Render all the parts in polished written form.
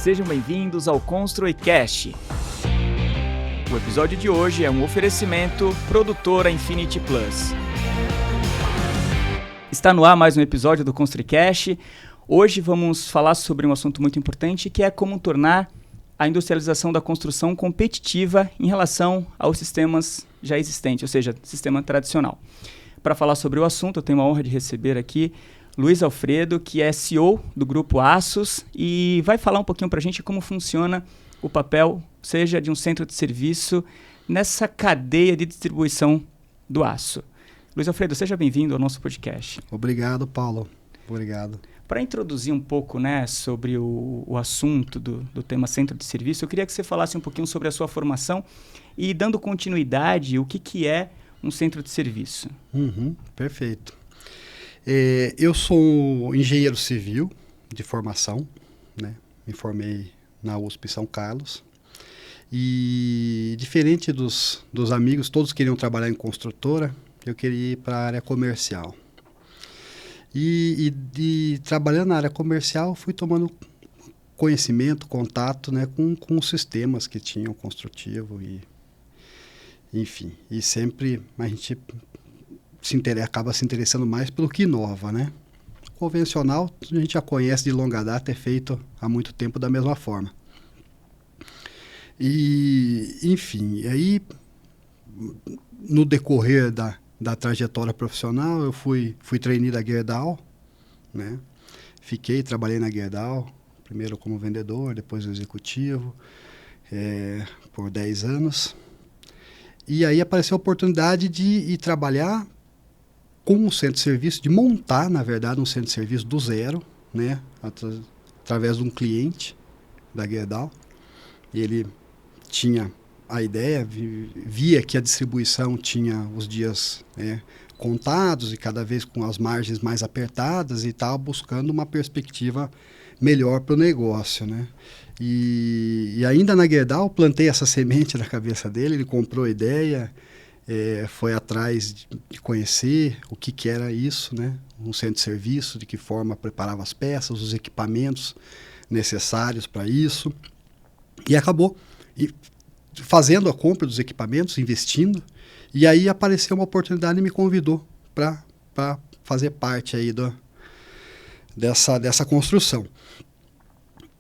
Sejam bem-vindos ao ConstruiCast. O episódio de hoje é um oferecimento Produtora Infinity Plus. Está no ar mais um episódio do ConstruiCast. Hoje vamos falar sobre um assunto muito importante, que é como tornar a industrialização da construção competitiva em relação aos sistemas já existentes, ou seja, sistema tradicional. Para falar sobre o assunto, eu tenho a honra de receber aqui Luiz Alfredo, que é CEO do Grupo Aços, e vai falar um pouquinho para a gente como funciona o papel, seja de um centro de serviço, nessa cadeia de distribuição do aço. Luiz Alfredo, seja bem-vindo ao nosso podcast. Obrigado, Paulo. Obrigado. Para introduzir um pouco, sobre o assunto do tema centro de serviço, eu queria que você falasse um pouquinho sobre a sua formação e, dando continuidade, o que é um centro de serviço. Perfeito. Eu sou engenheiro civil de formação, né? Me formei na USP São Carlos. E, diferente dos amigos, todos queriam trabalhar em construtora, eu queria ir para a área comercial. E trabalhando na área comercial, fui tomando conhecimento, contato, né, com os sistemas que tinham construtivo enfim. E sempre a gente acaba se interessando mais pelo que inova, né? Convencional, a gente já conhece de longa data, é feito há muito tempo da mesma forma. E, enfim, aí no decorrer da trajetória profissional, eu fui trainee da Gerdau, né? Trabalhei na Gerdau, primeiro como vendedor, depois executivo, por 10 anos. E aí apareceu a oportunidade de ir trabalhar com um centro de serviço, de montar, na verdade, um centro de serviço do zero, né? Através de um cliente da Gerdau. E ele tinha a ideia, via que a distribuição tinha os dias contados e cada vez com as margens mais apertadas e estava buscando uma perspectiva melhor para o negócio, né? E ainda na Gerdau, plantei essa semente na cabeça dele, ele comprou a ideia, foi atrás de conhecer o que era isso, né? Um centro de serviço, de que forma preparava as peças, os equipamentos necessários para isso, e acabou fazendo a compra dos equipamentos, investindo, e aí apareceu uma oportunidade e me convidou para fazer parte aí dessa construção.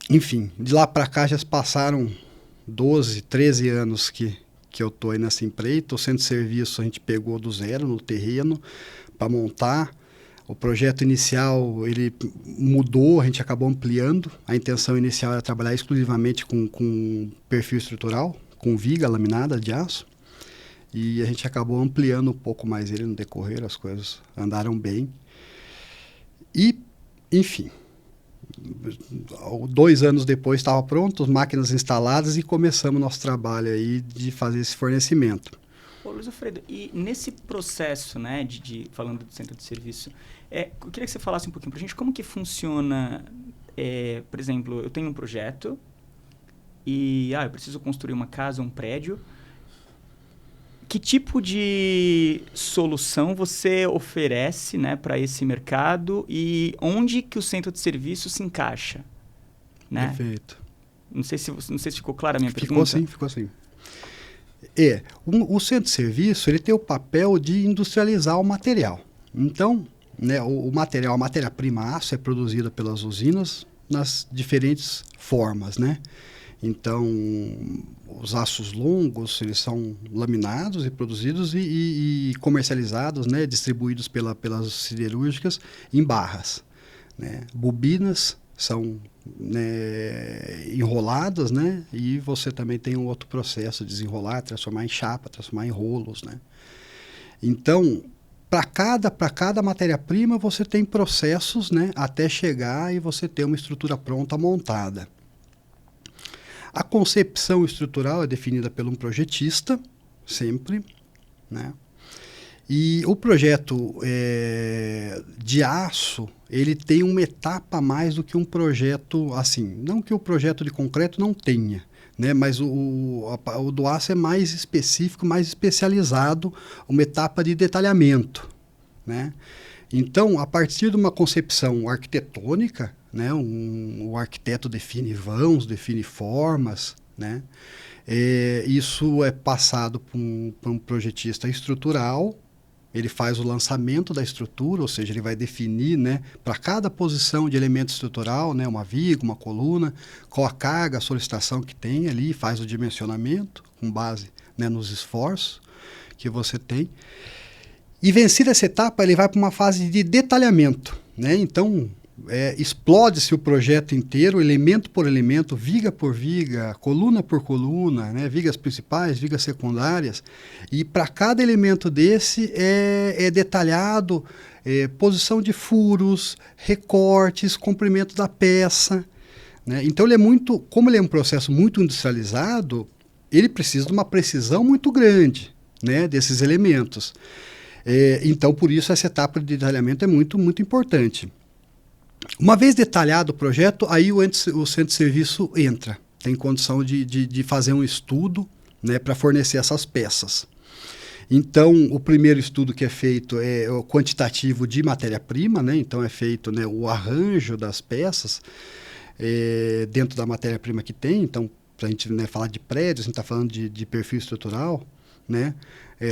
Enfim, de lá para cá já passaram 12, 13 anos que eu estou aí nessa empreita. O centro de serviço a gente pegou do zero no terreno para montar. O projeto inicial ele mudou, a gente acabou ampliando. A intenção inicial era trabalhar exclusivamente com perfil estrutural, com viga laminada de aço. E a gente acabou ampliando um pouco mais ele no decorrer, as coisas andaram bem. E, enfim, 2 anos depois estava pronto, as máquinas instaladas e começamos nosso trabalho aí de fazer esse fornecimento. Ô, Luiz Alfredo, e nesse processo, né, falando do centro de serviço, eu queria que você falasse um pouquinho para a gente como que funciona, por exemplo, eu tenho um projeto e eu preciso construir uma casa, um prédio. Que tipo de solução você oferece, né, para esse mercado e onde que o centro de serviço se encaixa? Né? Perfeito. Não sei se ficou clara a minha pergunta. Ficou sim. O centro de serviço ele tem o papel de industrializar o material. Então, né, a matéria-prima aço é produzida pelas usinas nas diferentes formas, né? Então, os aços longos, eles são laminados e produzidos e comercializados, né, distribuídos pelas siderúrgicas em barras, né? Bobinas são, né, enroladas, né? E você também tem um outro processo de desenrolar, transformar em chapa, transformar em rolos, né? Então, para cada matéria-prima você tem processos, né, até chegar e você ter uma estrutura pronta montada. A concepção estrutural é definida por um projetista, sempre, né? E o projeto de aço, ele tem uma etapa a mais do que um projeto, assim, não que o projeto de concreto não tenha, né? Mas o do aço é mais específico, mais especializado, uma etapa de detalhamento, né? Então, a partir de uma concepção arquitetônica, né? O arquiteto define vãos, define formas, né? Isso é passado para um projetista estrutural. Ele faz o lançamento da estrutura, ou seja, ele vai definir, né, para cada posição de elemento estrutural, né, uma viga, uma coluna, qual a carga, a solicitação que tem ali, faz o dimensionamento com base, né, nos esforços que você tem. E vencida essa etapa, ele vai para uma fase de detalhamento, né? Então, explode-se o projeto inteiro, elemento por elemento, viga por viga, coluna por coluna, né? Vigas principais, vigas secundárias, e para cada elemento desse é detalhado posição de furos, recortes, comprimento da peça, né? Então como ele é um processo muito industrializado, ele precisa de uma precisão muito grande, né, desses elementos. Então, por isso, essa etapa de detalhamento é muito, muito importante. Uma vez detalhado o projeto, aí o centro de serviço entra, tem condição de fazer um estudo, né, para fornecer essas peças. Então, o primeiro estudo que é feito é o quantitativo de matéria-prima, né? Então é feito, né, o arranjo das peças dentro da matéria-prima que tem. Então, para a gente, né, falar de prédios, a gente está falando de perfil estrutural, né,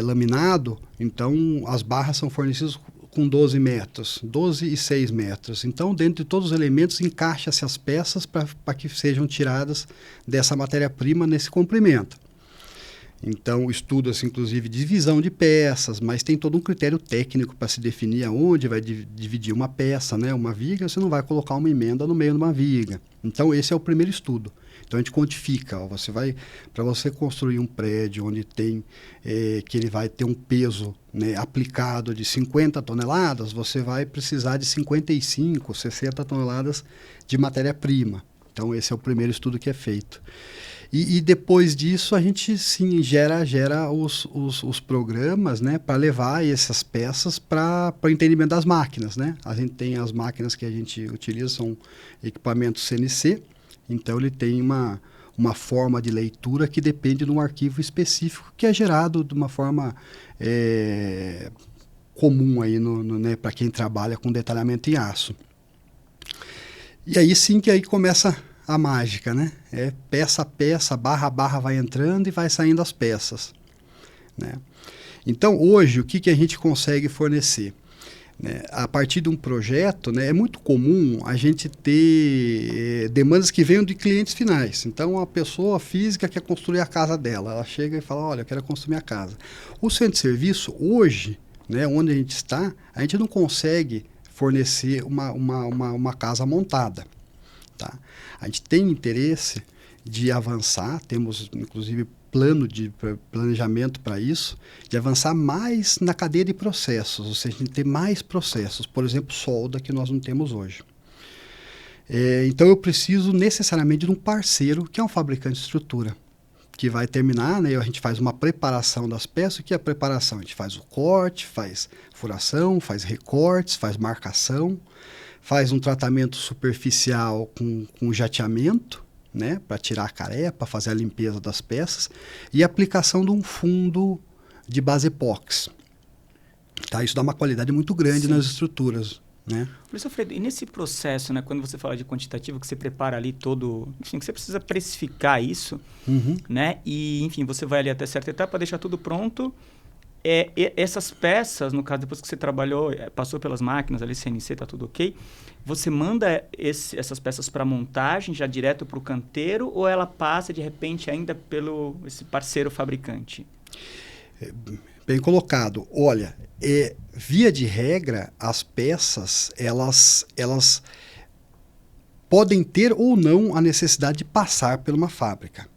laminado. Então, as barras são fornecidas com 12 metros, 12 e 6 metros. Então, dentro de todos os elementos, encaixa-se as peças para que sejam tiradas dessa matéria-prima nesse comprimento. Então, estuda-se, inclusive, divisão de peças, mas tem todo um critério técnico para se definir aonde vai dividir uma peça, né? Uma viga, você não vai colocar uma emenda no meio de uma viga. Então, esse é o primeiro estudo. Então, a gente quantifica. Para você construir um prédio onde tem, que ele vai ter um peso, né, aplicado de 50 toneladas, você vai precisar de 55, 60 toneladas de matéria-prima. Então, esse é o primeiro estudo que é feito. E depois disso, a gente, sim, gera os programas, né, para levar essas peças para o entendimento das máquinas, né? A gente tem as máquinas que a gente utiliza, são equipamentos CNC. Então, ele tem uma forma de leitura que depende de um arquivo específico que é gerado de uma forma comum aí né, para quem trabalha com detalhamento em aço. E aí sim que aí começa a mágica, né? Peça a peça, barra a barra vai entrando e vai saindo as peças, né? Então, hoje, o que a gente consegue fornecer? Né? A partir de um projeto, né, é muito comum a gente ter demandas que venham de clientes finais. Então, a pessoa física quer construir a casa dela. Ela chega e fala, olha, eu quero construir minha casa. O centro de serviço, hoje, né, onde a gente está, a gente não consegue fornecer uma casa montada. Tá? A gente tem interesse de avançar, temos, inclusive, plano de planejamento para isso, de avançar mais na cadeia de processos, ou seja, de ter mais processos, por exemplo, solda, que nós não temos hoje. Então, eu preciso necessariamente de um parceiro, que é um fabricante de estrutura, que vai terminar, né, a gente faz uma preparação das peças. O que é a preparação? A gente faz o corte, faz furação, faz recortes, faz marcação, faz um tratamento superficial com jateamento, né, para tirar a carepa, fazer a limpeza das peças, e a aplicação de um fundo de base epóxi. Tá? Isso dá uma qualidade muito grande, sim, nas estruturas. Né? Professor Alfredo, e nesse processo, né, quando você fala de quantitativo, que você prepara ali todo... Enfim, que você precisa precificar isso, né? E, enfim, você vai ali até certa etapa, deixar tudo pronto. Essas peças, no caso, depois que você trabalhou, passou pelas máquinas ali, CNC, tá tudo ok, você manda essas peças para montagem já direto para o canteiro, ou ela passa, de repente, ainda pelo esse parceiro fabricante? Bem colocado. Olha, via de regra, as peças, elas podem ter ou não a necessidade de passar por uma fábrica.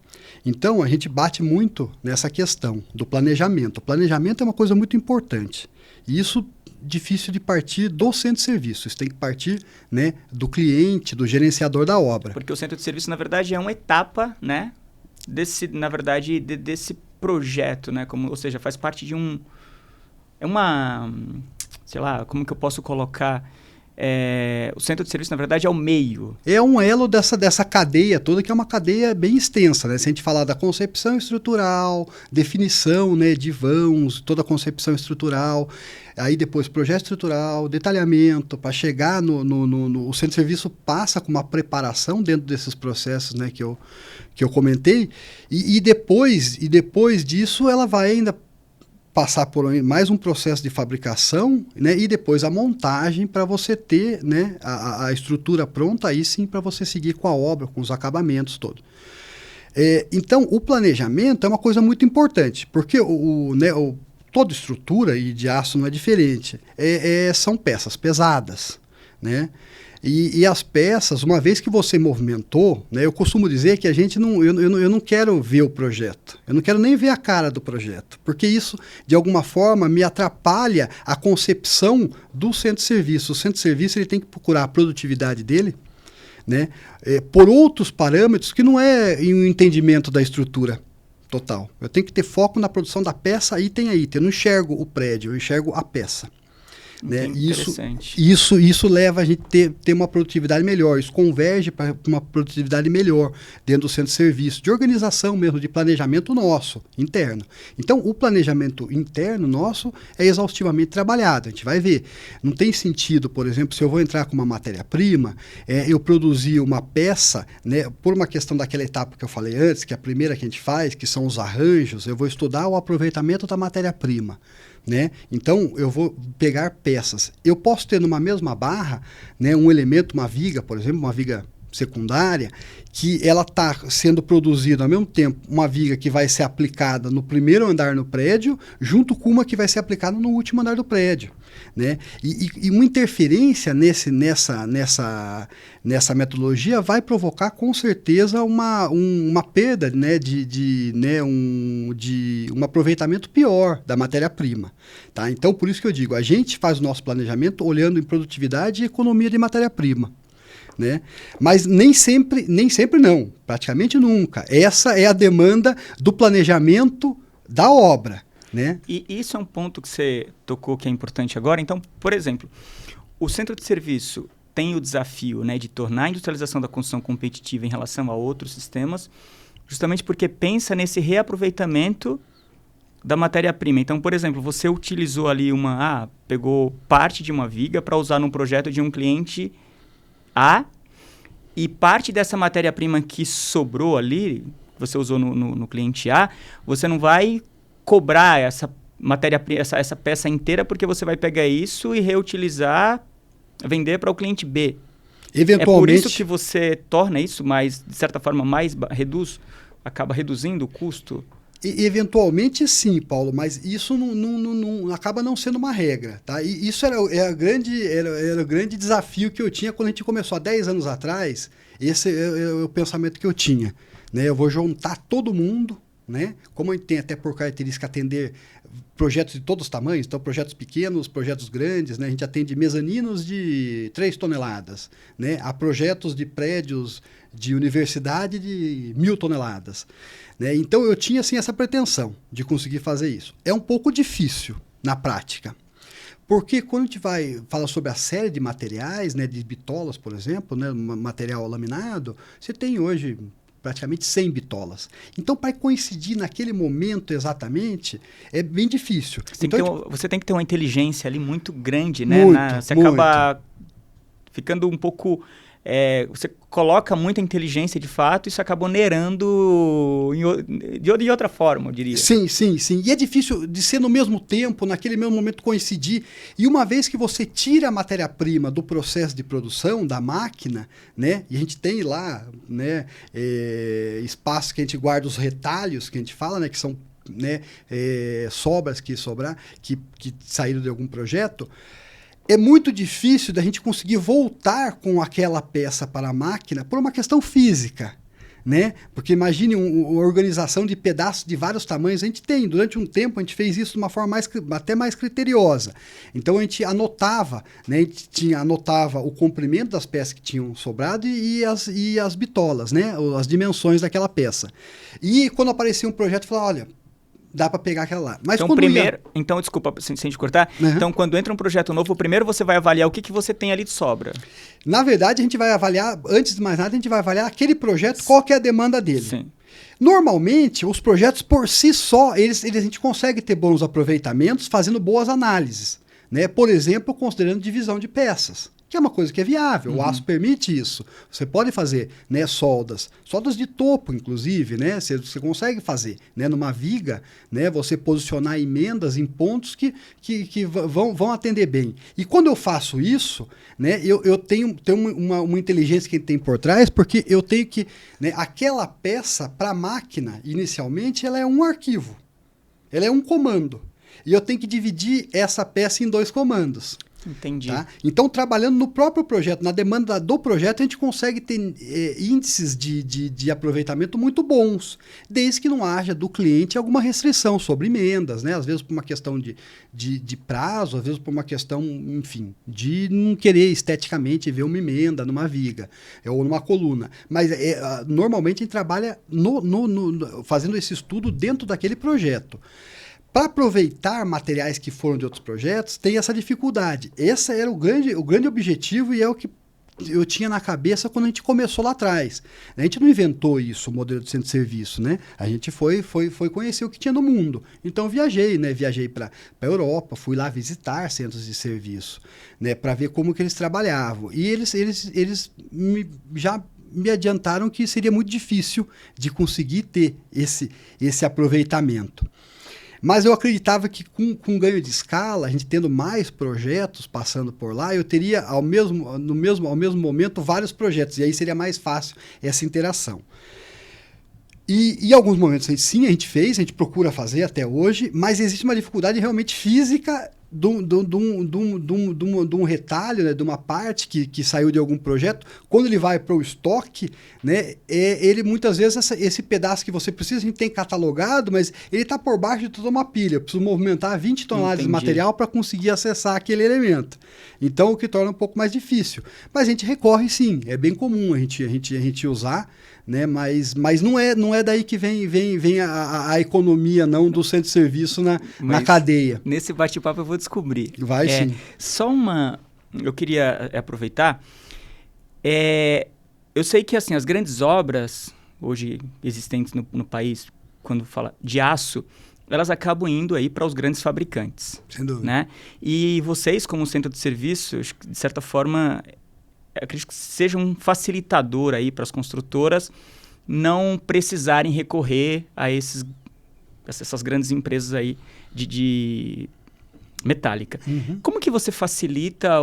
Então, a gente bate muito nessa questão do planejamento. O planejamento é uma coisa muito importante. E isso difícil de partir do centro de serviço. Isso tem que partir, né, do cliente, do gerenciador da obra. Porque o centro de serviço, na verdade, é uma etapa, né, desse projeto, né? Ou seja, faz parte de sei lá, como que eu posso colocar? o centro de serviço, na verdade, é o meio. É um elo dessa cadeia toda, que é uma cadeia bem extensa, né? Se a gente falar da concepção estrutural, definição, né, de vãos, toda a concepção estrutural, aí depois projeto estrutural, detalhamento, para chegar o centro de serviço passa com uma preparação dentro desses processos, né, que eu comentei, e depois disso ela vai ainda passar por mais um processo de fabricação, né, e depois a montagem para você ter, né, a estrutura pronta, aí sim para você seguir com a obra, com os acabamentos todos. Então, o planejamento é uma coisa muito importante, porque toda estrutura, e de aço não é diferente, são peças pesadas, né? E as peças, uma vez que você movimentou, né, eu costumo dizer que eu não quero ver o projeto, eu não quero nem ver a cara do projeto, porque isso, de alguma forma, me atrapalha a concepção do centro de serviço. O centro de serviço ele tem que procurar a produtividade dele, né, por outros parâmetros que não é um entendimento da estrutura total. Eu tenho que ter foco na produção da peça, item a item. Eu não enxergo o prédio, eu enxergo a peça. Né? Isso leva a gente ter uma produtividade melhor, isso converge para uma produtividade melhor dentro do centro de serviço, de organização mesmo, de planejamento nosso, interno. Então, o planejamento interno nosso é exaustivamente trabalhado, a gente vai ver. Não tem sentido, por exemplo, se eu vou entrar com uma matéria-prima, eu produzir uma peça, né, por uma questão daquela etapa que eu falei antes, que é a primeira que a gente faz, que são os arranjos, eu vou estudar o aproveitamento da matéria-prima. Né? Então, eu vou pegar peças. Eu posso ter numa mesma barra, né, um elemento, uma viga, por exemplo, uma viga secundária, que ela está sendo produzida ao mesmo tempo, uma viga que vai ser aplicada no primeiro andar no prédio, junto com uma que vai ser aplicada no último andar do prédio. Né? E uma interferência nessa metodologia vai provocar com certeza uma perda, né, de um aproveitamento pior da matéria-prima. Tá? Então, por isso que eu digo, a gente faz o nosso planejamento olhando em produtividade e economia de matéria-prima. Né? Mas nem sempre não, praticamente nunca. Essa é a demanda do planejamento da obra. Né? E isso é um ponto que você tocou que é importante agora. Então, por exemplo, o centro de serviço tem o desafio, né, de tornar a industrialização da construção competitiva em relação a outros sistemas, justamente porque pensa nesse reaproveitamento da matéria-prima. Então, por exemplo, você utilizou ali pegou parte de uma viga para usar num projeto de um cliente A, e parte dessa matéria-prima que sobrou ali, você usou no cliente A, você não vai cobrar essa matéria-prima, essa peça inteira, porque você vai pegar isso e reutilizar, vender para o cliente B. Eventualmente, é por isso que você torna isso mais, de certa forma, acaba reduzindo o custo? Eventualmente sim, Paulo, mas isso não acaba não sendo uma regra. Tá? E isso era o grande desafio que eu tinha quando a gente começou há 10 anos atrás. Esse é o pensamento que eu tinha. Né? Eu vou juntar todo mundo, né? Como a gente tem até por característica atender projetos de todos os tamanhos, então projetos pequenos, projetos grandes, né? A gente atende mezaninos de 3 toneladas, né? A projetos de prédios de universidade de 1.000 toneladas. Né? Então eu tinha assim, essa pretensão de conseguir fazer isso. É um pouco difícil na prática, porque quando a gente vai falar sobre a série de materiais, né, de bitolas, por exemplo, né, material laminado, você tem hoje praticamente 100 bitolas. Então, para coincidir naquele momento exatamente, é bem difícil. Você tem que ter uma inteligência ali muito grande, né? Você acaba ficando um pouco... você coloca muita inteligência de fato, isso acaba onerando de outra forma, eu diria. Sim. E é difícil de ser no mesmo tempo, naquele mesmo momento coincidir. E uma vez que você tira a matéria-prima do processo de produção, da máquina, né, e a gente tem lá, né, espaço que a gente guarda os retalhos, que a gente fala, né, que são, né, sobras que saíram de algum projeto, é muito difícil da gente conseguir voltar com aquela peça para a máquina por uma questão física, né? Porque imagine uma organização de pedaços de vários tamanhos. A gente tem, durante um tempo, a gente fez isso de uma forma até mais criteriosa. Então, a gente anotava, né? A gente anotava o comprimento das peças que tinham sobrado e as bitolas, né? As dimensões daquela peça. E quando aparecia um projeto, falava, olha, dá para pegar aquela lá. Mas então, quando então, desculpa, sem te cortar. Uhum. Então, quando entra um projeto novo, primeiro você vai avaliar o que você tem ali de sobra. Na verdade, a gente vai avaliar, antes de mais nada, a gente vai avaliar aquele projeto, qual que é a demanda dele. Sim. Normalmente, os projetos por si só, a gente consegue ter bons aproveitamentos fazendo boas análises. Né? Por exemplo, considerando divisão de peças, que é uma coisa que é viável, o aço permite isso. Você pode fazer, né, soldas de topo, inclusive, né? Você consegue fazer, né, numa viga, né, você posicionar emendas em pontos que vão atender bem. E quando eu faço isso, né, eu tenho uma inteligência que tem por trás, porque eu tenho que, né, aquela peça, para a máquina, inicialmente, ela é um arquivo, ela é um comando. E eu tenho que dividir essa peça em 2 comandos. Entendi. Tá? Então, trabalhando no próprio projeto, na demanda do projeto, a gente consegue ter índices de aproveitamento muito bons, desde que não haja do cliente alguma restrição sobre emendas, né? Às vezes por uma questão de prazo, às vezes por uma questão, enfim, de não querer esteticamente ver uma emenda numa viga ou numa coluna. Mas normalmente a gente trabalha fazendo esse estudo dentro daquele projeto. Para aproveitar materiais que foram de outros projetos, tem essa dificuldade. Esse era o grande objetivo e é o que eu tinha na cabeça quando a gente começou lá atrás. A gente não inventou isso, o modelo de centro de serviço, né? A gente foi conhecer o que tinha no mundo. Então eu viajei, né? Viajei para a Europa, fui lá visitar centros de serviço, né? Para ver como que eles trabalhavam. E eles já me adiantaram que seria muito difícil de conseguir ter esse aproveitamento. Mas eu acreditava que com ganho de escala, a gente tendo mais projetos passando por lá, eu teria ao mesmo momento vários projetos, e aí seria mais fácil essa interação. E em alguns momentos, sim, a gente fez, a gente procura fazer até hoje, mas existe uma dificuldade realmente física de um retalho, né, de uma parte que saiu de algum projeto. Quando ele vai para o estoque, né, ele muitas vezes, esse pedaço que você precisa, a gente tem catalogado, mas ele está por baixo de toda uma pilha. Eu preciso movimentar 20 toneladas de material para conseguir acessar aquele elemento. Então, o que torna um pouco mais difícil. Mas a gente recorre, sim, é bem comum a gente usar, né, mas não é daí que vem a economia não do centro de serviço na cadeia. Nesse bate-papo eu vou descobrir. Vai sim. Só eu queria aproveitar. Eu sei que assim, as grandes obras hoje existentes no país, quando fala de aço, elas acabam indo aí para os grandes fabricantes. Sem dúvida. Né? E vocês, como centro de serviço, de certa forma, acredito que seja um facilitador aí para as construtoras não precisarem recorrer a essas grandes empresas aí de metálica. Uhum. Como que você facilita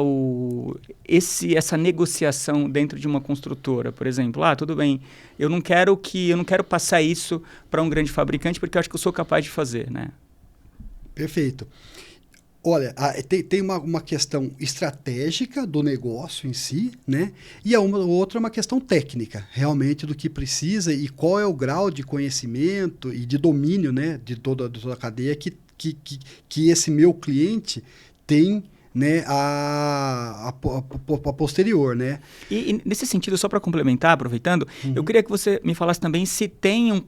essa negociação dentro de uma construtora? Por exemplo, tudo bem, eu não quero passar isso para um grande fabricante porque eu acho que eu sou capaz de fazer, né? Perfeito. Olha, tem uma questão estratégica do negócio em si, né? E a outra é uma questão técnica, realmente, do que precisa e qual é o grau de conhecimento e de domínio, né, de toda a cadeia que esse meu cliente tem, né, a posterior, né? E nesse sentido, só para complementar, aproveitando, eu queria que você me falasse também se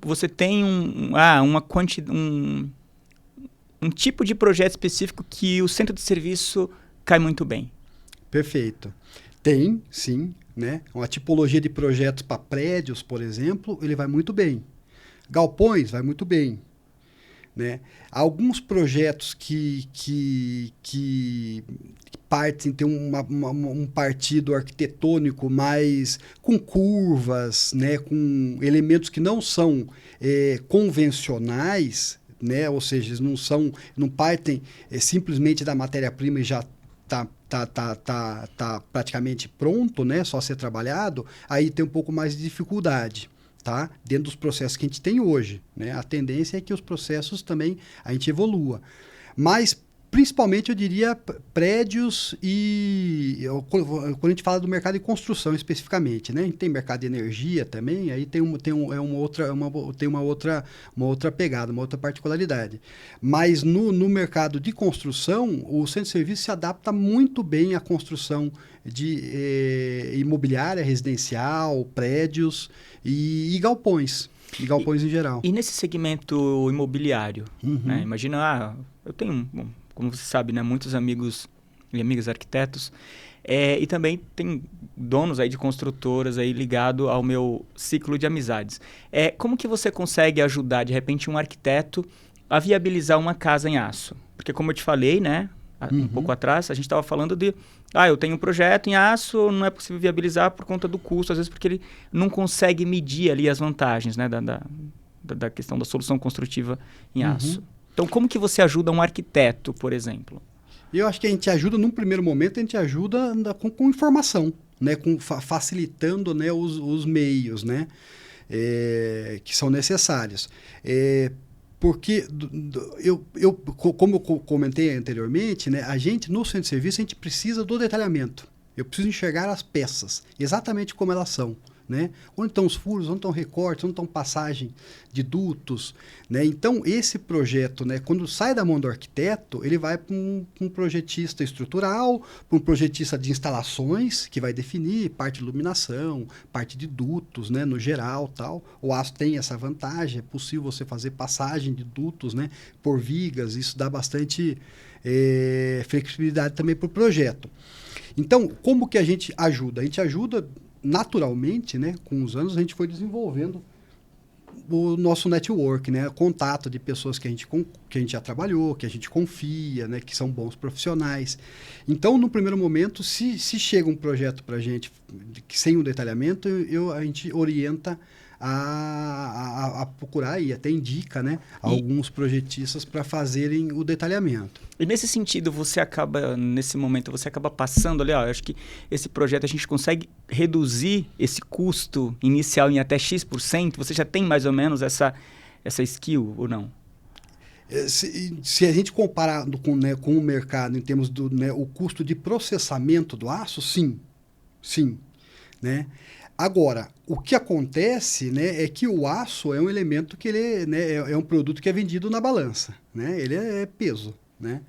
você tem um tipo de projeto específico que o centro de serviço cai muito bem. Perfeito. Tem, sim, né? Uma tipologia de projetos para prédios, por exemplo, ele vai muito bem. Galpões vai muito bem, né? Alguns projetos que partem, tem um partido arquitetônico mais com curvas, né? Com elementos que não são convencionais, né? Ou seja, eles não partem simplesmente da matéria-prima e já tá praticamente pronto, né? Só ser trabalhado, aí tem um pouco mais de dificuldade, tá? Dentro dos processos que a gente tem hoje, né? A tendência é que os processos também a gente evolua. Mas, principalmente, eu diria prédios quando a gente fala do mercado de construção especificamente, né? A gente tem mercado de energia também, aí tem uma outra pegada, uma outra particularidade. Mas no mercado de construção, o centro de serviço se adapta muito bem à construção de imobiliária, residencial, prédios e galpões. e galpões em geral. E nesse segmento imobiliário, né? Imagina, eu tenho, bom, como você sabe, né, muitos amigos e amigas arquitetos, e também tem donos aí de construtoras aí ligado ao meu ciclo de amizades. Como que você consegue ajudar, de repente, um arquiteto a viabilizar uma casa em aço? Porque como eu te falei, né, um pouco atrás, a gente estava falando de, eu tenho um projeto em aço, não é possível viabilizar por conta do custo, às vezes porque ele não consegue medir ali as vantagens, né, da questão da solução construtiva em aço. Então, como que você ajuda um arquiteto, por exemplo? Eu acho que a gente ajuda, num primeiro momento, a gente ajuda com informação, né? Facilitando, né, os meios, né? Que são necessários. Porque, como eu comentei anteriormente, né, a gente, no centro de serviço, a gente precisa do detalhamento. Eu preciso enxergar as peças, exatamente como elas são. Né? Onde estão os furos, onde estão recortes, onde estão passagem de dutos, né? Então, esse projeto, né, quando sai da mão do arquiteto, ele vai para um projetista estrutural, para um projetista de instalações, que vai definir parte de iluminação, parte de dutos, né, no geral, tal. O aço tem essa vantagem, é possível você fazer passagem de dutos, né, por vigas, isso dá bastante flexibilidade também para o projeto. Então, como que a gente ajuda? A gente ajuda naturalmente, né, com os anos, a gente foi desenvolvendo o nosso network, né, contato de pessoas que a gente já trabalhou, que a gente confia, né, que são bons profissionais. Então, no primeiro momento, se chega um projeto para a gente sem um detalhamento, a gente orienta a procurar e até indica, né, alguns projetistas para fazerem o detalhamento. E nesse sentido, nesse momento, você acaba passando ali, eu acho que esse projeto a gente consegue reduzir esse custo inicial em até X%? Você já tem mais ou menos essa skill ou não? Se a gente comparar com o mercado em termos do, né, o custo de processamento do aço, sim. Sim. Né? Agora, o que acontece, né, é que o aço é um elemento que ele, né, é um produto que é vendido na balança. Né? Ele é peso. Né?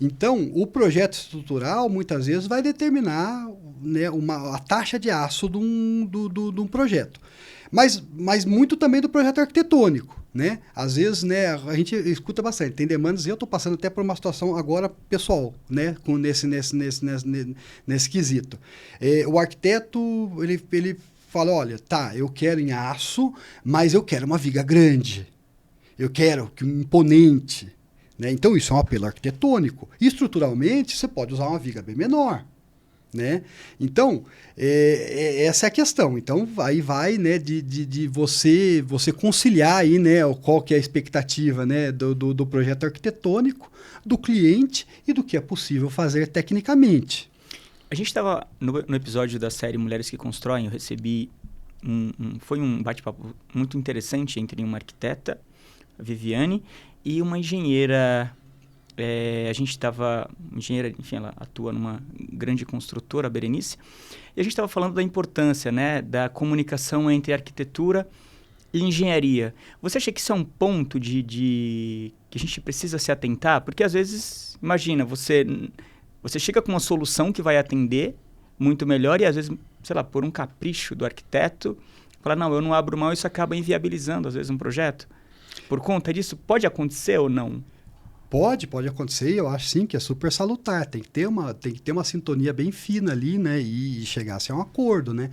Então, o projeto estrutural, muitas vezes, vai determinar, né, a taxa de aço de um projeto. Mas muito também do projeto arquitetônico. Né? Às vezes, né, a gente escuta bastante, tem demandas, e eu estou passando até por uma situação agora pessoal, né, nesse quesito. O arquiteto, ele fala, olha, eu quero em aço, mas eu quero uma viga grande, eu quero imponente. Né? Então, isso é um apelo arquitetônico. E, estruturalmente, você pode usar uma viga bem menor. Né? Então, essa é a questão. Então, aí vai, né, de você conciliar aí, né, qual que é a expectativa, né, do projeto arquitetônico, do cliente e do que é possível fazer tecnicamente. A gente estava no episódio da série Mulheres que Constroem, eu recebi foi um bate-papo muito interessante entre uma arquiteta, a Viviane, e uma engenheira. A gente estava, engenheira, enfim, ela atua numa grande construtora, a Berenice, e a gente estava falando da importância, né, da comunicação entre arquitetura e engenharia. Você acha que isso é um ponto que a gente precisa se atentar? Porque às vezes, imagina, você chega com uma solução que vai atender muito melhor e às vezes, sei lá, por um capricho do arquiteto, fala, não, eu não abro mão, isso acaba inviabilizando às vezes um projeto. Por conta disso, pode acontecer ou não? Pode acontecer, e eu acho sim que é super salutar. Tem que ter uma sintonia bem fina ali, né? E chegar-se a um acordo, né?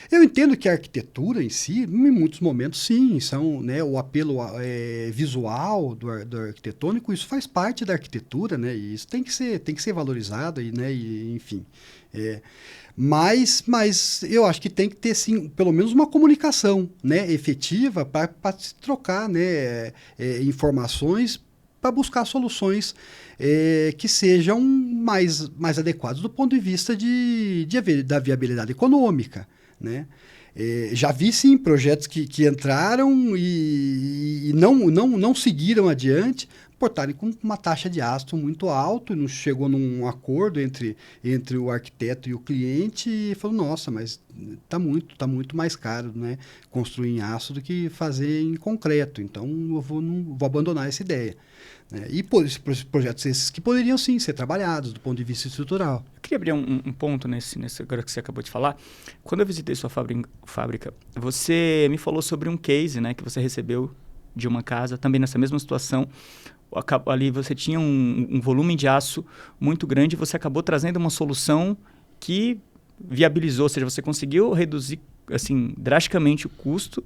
Eu entendo que a arquitetura em si, em muitos momentos, sim, são, né, o apelo visual do arquitetônico, isso faz parte da arquitetura, né? E isso tem que ser valorizado, né? E, enfim. Mas eu acho que tem que ter, sim, pelo menos uma comunicação, né, efetiva para se trocar, né, informações, para buscar soluções que sejam mais adequadas do ponto de vista da viabilidade econômica. Né? Já vi, sim, projetos que entraram e não seguiram adiante por estarem com uma taxa de aço muito alta, e não chegou num acordo entre o arquiteto e o cliente e falou, nossa, mas tá muito mais caro, né, construir em aço do que fazer em concreto, então eu vou abandonar essa ideia. Né? E projetos esses que poderiam sim ser trabalhados do ponto de vista estrutural. Eu queria abrir um ponto nesse agora que você acabou de falar. Quando eu visitei sua fábrica, você me falou sobre um case, né, que você recebeu de uma casa, também nessa mesma situação. Ali você tinha um volume de aço muito grande e você acabou trazendo uma solução que viabilizou, ou seja, você conseguiu reduzir assim, drasticamente o custo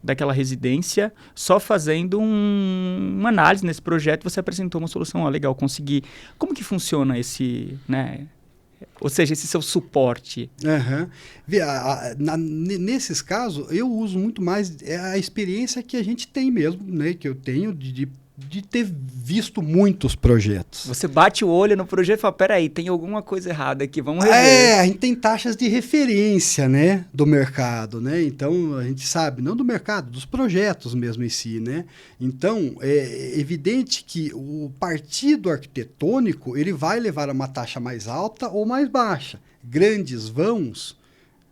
daquela residência, só fazendo uma análise nesse projeto, você apresentou uma solução, legal, consegui. Como que funciona esse, né? Ou seja, esse seu suporte? Nesses casos, eu uso muito mais a experiência que a gente tem mesmo, né? Que eu tenho de ter visto muitos projetos. Você bate o olho no projeto e fala, peraí, tem alguma coisa errada aqui, vamos rever. A gente tem taxas de referência, né, do mercado, né? Então, a gente sabe, não do mercado, dos projetos mesmo em si, né? Então, é evidente que o partido arquitetônico, ele vai levar a uma taxa mais alta ou mais baixa. Grandes vãos,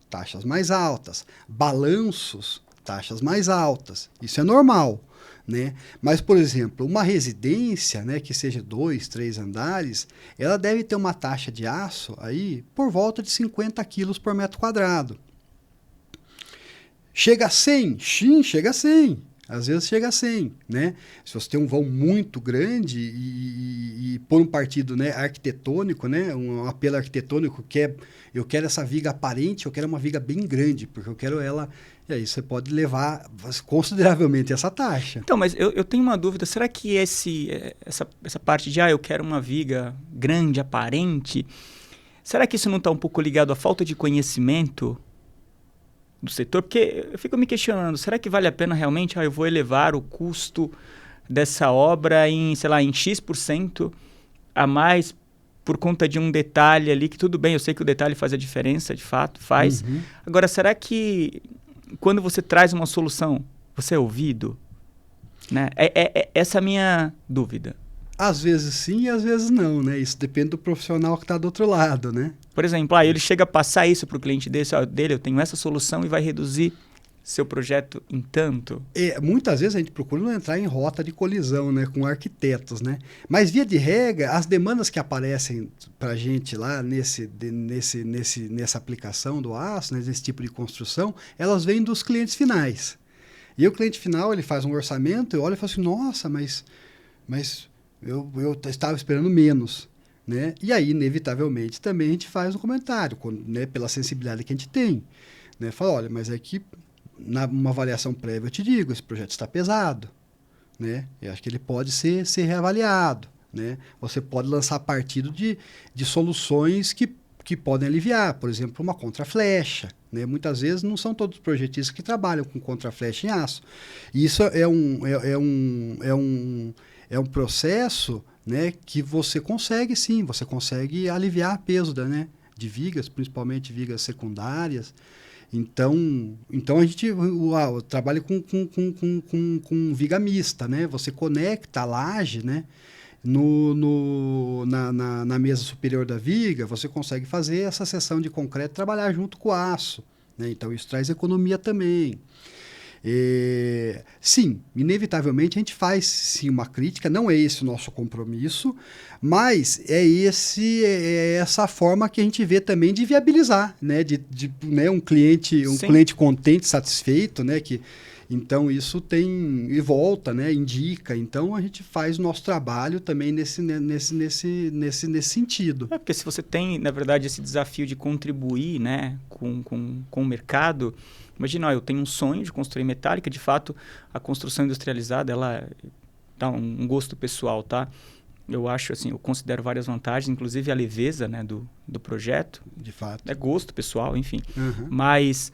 taxas mais altas. Balanços, taxas mais altas. Isso é normal. Né? Mas, por exemplo, uma residência, né, que seja 2, 3 andares, ela deve ter uma taxa de aço aí por volta de 50 quilos por metro quadrado. Chega a 100? Sim, chega a 100. Às vezes chega a 100, né? Se você tem um vão muito grande e por um partido, né, arquitetônico, né, um apelo arquitetônico que é, eu quero essa viga aparente, eu quero uma viga bem grande, porque eu quero ela... E aí você pode levar consideravelmente essa taxa. Então, mas eu tenho uma dúvida. Será que essa parte de, eu quero uma viga grande, aparente, será que isso não está um pouco ligado à falta de conhecimento do setor? Porque eu fico me questionando, será que vale a pena realmente, eu vou elevar o custo dessa obra em, sei lá, em X% a mais por conta de um detalhe ali, que tudo bem, eu sei que o detalhe faz a diferença, de fato, faz. Agora, será que quando você traz uma solução, você é ouvido? Né? Essa é a minha dúvida. Às vezes sim e às vezes não, né? Isso depende do profissional que está do outro lado, né? Por exemplo, ele chega a passar isso para o cliente dele, eu tenho essa solução e vai reduzir seu projeto em tanto? Muitas vezes a gente procura não entrar em rota de colisão, né, com arquitetos, né? Mas, via de regra, as demandas que aparecem para a gente lá nessa aplicação do aço, né, nesse tipo de construção, elas vêm dos clientes finais. E o cliente final, ele faz um orçamento, eu olho e falo assim, nossa, mas eu estava esperando menos. Né? E aí, inevitavelmente, também a gente faz um comentário, né, pela sensibilidade que a gente tem. Né? Fala, olha, mas é que numa avaliação prévia eu te digo, esse projeto está pesado. Né? Eu acho que ele pode ser reavaliado. Né? Você pode lançar partido de soluções que podem aliviar, por exemplo, uma contraflecha. Né? Muitas vezes não são todos os projetistas que trabalham com contraflecha em aço. E isso é um processo, né, que você consegue, sim, você consegue aliviar peso de vigas, principalmente vigas secundárias. Então a gente trabalha com viga mista, né? Você conecta a laje, né? Na mesa superior da viga, você consegue fazer essa seção de concreto, trabalhar junto com o aço. Né? Então isso traz economia também. Sim, inevitavelmente a gente faz sim uma crítica, não é esse o nosso compromisso, mas é essa forma que a gente vê também de viabilizar, né? Né? Um cliente contente, satisfeito, né? Então isso tem e volta, né? Indica. Então a gente faz o nosso trabalho também nesse sentido. Porque se você tem, na verdade, esse desafio de contribuir, né, com o mercado. Imagina, eu tenho um sonho de construir metálica, de fato, a construção industrializada, ela dá um gosto pessoal, tá? Eu acho, assim, eu considero várias vantagens, inclusive a leveza, né, do projeto. De fato. É gosto pessoal, enfim. Mas,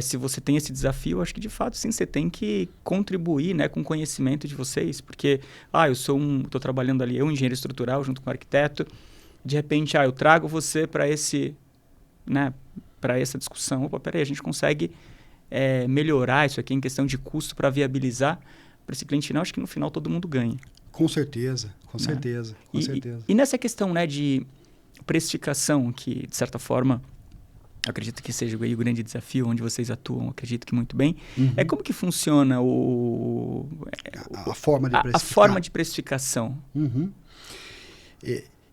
se você tem esse desafio, eu acho que, de fato, sim, você tem que contribuir, né, com o conhecimento de vocês, porque, estou trabalhando ali, eu, engenheiro estrutural, junto com o arquiteto, de repente, eu trago você para para essa discussão. Opa, peraí, a gente consegue melhorar isso aqui em questão de custo para viabilizar para esse cliente final. Acho que no final todo mundo ganha. Com certeza, com né? certeza, com certeza. E nessa questão, né, de precificação, que de certa forma, eu acredito que seja aí o grande desafio onde vocês atuam, acredito que muito bem, é como que funciona a forma de precificar. A forma de precificação.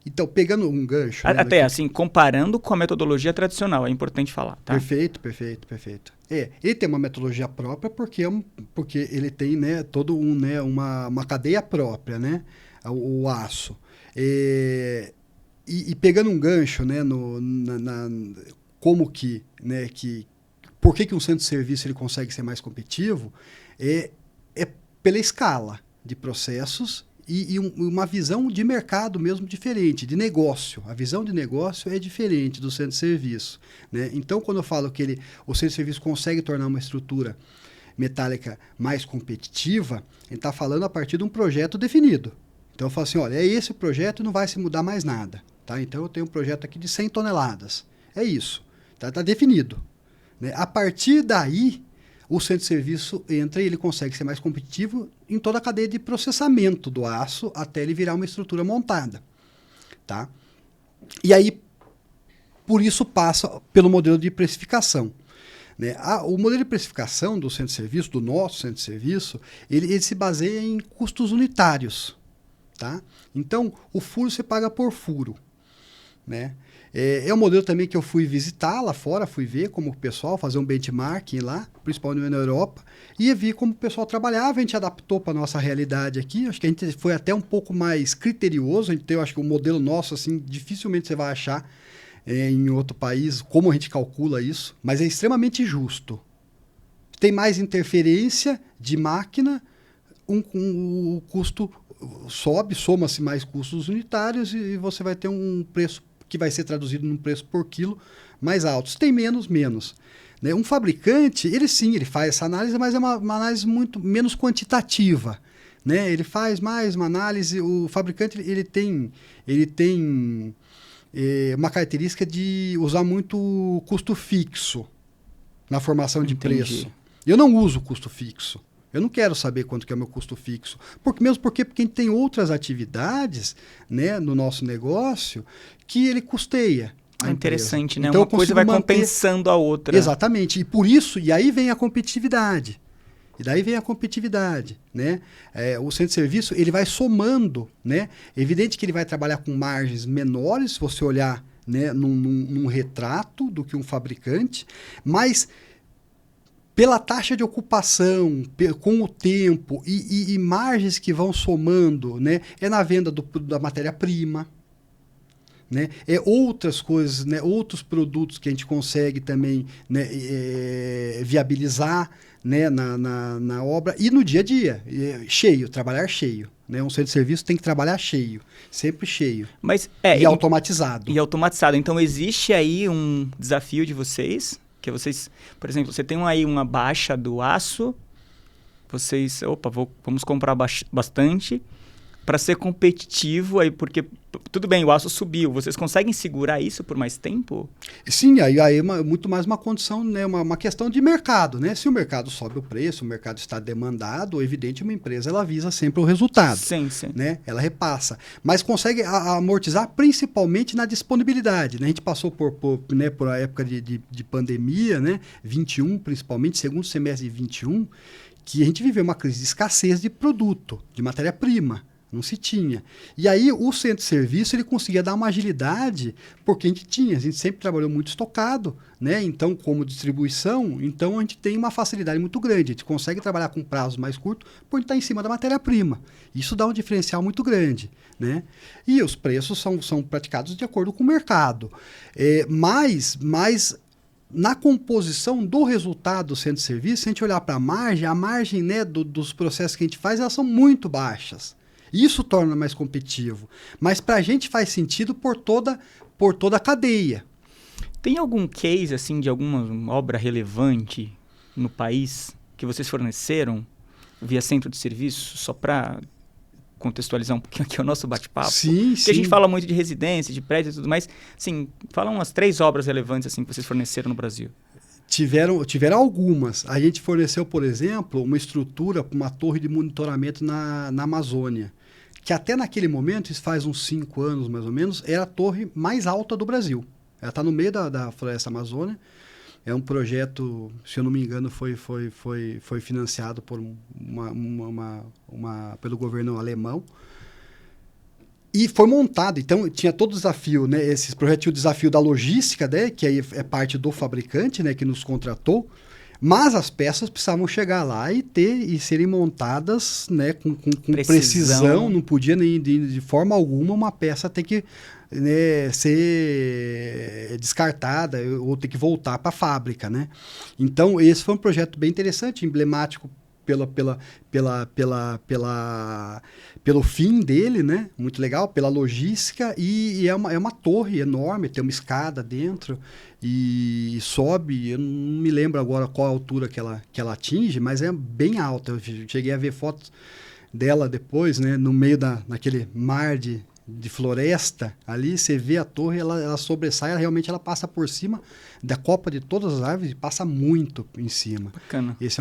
Então, pegando um gancho... Até assim, comparando com a metodologia tradicional, é importante falar, tá? Perfeito. Ele tem uma metodologia própria porque ele tem, né, todo uma cadeia própria, né, o aço. E pegando um gancho, né, como que, né, por que um centro de serviço ele consegue ser mais competitivo, é pela escala de processos e uma visão de mercado mesmo diferente, de negócio. A visão de negócio é diferente do centro de serviço, né? Então, quando eu falo que o centro de serviço consegue tornar uma estrutura metálica mais competitiva, ele está falando a partir de um projeto definido. Então, eu falo assim, olha, é esse o projeto e não vai se mudar mais nada. Tá? Então, eu tenho um projeto aqui de 100 toneladas. É isso. Tá definido. Né? A partir daí, o centro de serviço entra e ele consegue ser mais competitivo em toda a cadeia de processamento do aço até ele virar uma estrutura montada. Tá? E aí, por isso passa pelo modelo de precificação. Né? O modelo de precificação do centro de serviço, do nosso centro de serviço, ele se baseia em custos unitários. Tá? Então, o furo você paga por furo. Né? É um modelo também que eu fui visitar lá fora, fui ver como o pessoal, fazer um benchmarking lá, principalmente na Europa, e vi como o pessoal trabalhava, a gente adaptou para a nossa realidade aqui, acho que a gente foi até um pouco mais criterioso, a gente tem, eu acho que o modelo nosso, assim, dificilmente você vai achar em outro país, como a gente calcula isso, mas é extremamente justo. Tem mais interferência de máquina, o custo sobe, soma-se mais custos unitários e você vai ter um preço que vai ser traduzido num preço por quilo mais alto. Se tem menos. Né? Um fabricante, ele faz essa análise, mas é uma análise muito menos quantitativa. Né? Ele faz mais uma análise, o fabricante ele tem uma característica de usar muito custo fixo na formação de preço. Eu não uso custo fixo. Eu não quero saber quanto que é o meu custo fixo. Porque a gente tem outras atividades, né, no nosso negócio que ele custeia. É interessante, né? Então, uma coisa vai compensando a outra. Exatamente. E por isso, e aí vem a competitividade. Né? O centro de serviço ele vai somando. Né? É evidente que ele vai trabalhar com margens menores, se você olhar, né, num retrato do que um fabricante, mas pela taxa de ocupação, com o tempo e margens que vão somando, né? É na venda da matéria-prima, né? É outras coisas, né? Outros produtos que a gente consegue também, né, viabilizar, né, na obra e no dia a dia, trabalhar cheio. Né? Um centro de serviço tem que trabalhar cheio, sempre cheio. Mas, e automatizado. E automatizado. Então, existe aí um desafio de vocês... Que vocês, por exemplo, você tem aí uma baixa do aço, vocês, vamos comprar bastante para ser competitivo aí, porque tudo bem, o aço subiu, vocês conseguem segurar isso por mais tempo? Sim, aí é muito mais uma condição, né, uma questão de mercado, né? Se o mercado sobe o preço, o mercado está demandado, evidente, uma empresa ela visa sempre o resultado. Sim. Né? Ela repassa, mas consegue amortizar principalmente na disponibilidade. Né? A gente passou por a época de pandemia, né? 21 principalmente, segundo semestre de 21, que a gente viveu uma crise de escassez de produto, de matéria-prima. Não se tinha. E aí o centro de serviço ele conseguia dar uma agilidade, porque a gente sempre trabalhou muito estocado, né? Então, como distribuição, então a gente tem uma facilidade muito grande. A gente consegue trabalhar com prazos mais curtos por estar em cima da matéria-prima. Isso dá um diferencial muito grande. Né? E os preços são praticados de acordo com o mercado. Mas na composição do resultado do centro de serviço, se a gente olhar para a margem, né, dos processos que a gente faz, elas são muito baixas. Isso torna mais competitivo. Mas para a gente faz sentido por toda a cadeia. Tem algum case assim, de alguma obra relevante no país que vocês forneceram via centro de serviço, só para contextualizar um pouquinho aqui o nosso bate-papo? Sim. Porque a gente fala muito de residência, de prédio e tudo mais. Sim, fala umas 3 obras relevantes assim, que vocês forneceram no Brasil. Tiveram algumas. A gente forneceu, por exemplo, uma estrutura para uma torre de monitoramento na Amazônia, que até naquele momento, isso faz uns 5 anos mais ou menos, era a torre mais alta do Brasil. Ela está no meio da Floresta Amazônia. É um projeto, se eu não me engano, foi financiado por pelo governo alemão. E foi montado. Então, tinha todo o desafio, né? Esses projetos tinham o desafio da logística, né? Que aí é parte do fabricante, né? Que nos contratou. Mas as peças precisavam chegar lá e serem montadas, né? Com precisão. Não podia nem de forma alguma uma peça ter que, né, ser descartada ou ter que voltar para a fábrica, né? Então, esse foi um projeto bem interessante, emblemático pelo fim dele, né? Muito legal, pela logística, e é uma torre enorme, tem uma escada dentro e sobe, eu não me lembro agora qual a altura que ela atinge, mas é bem alta. Eu cheguei a ver fotos dela depois, né? No meio naquele mar de floresta, ali você vê a torre, ela sobressai, realmente ela passa por cima da copa de todas as árvores e passa muito em cima. Bacana. Esse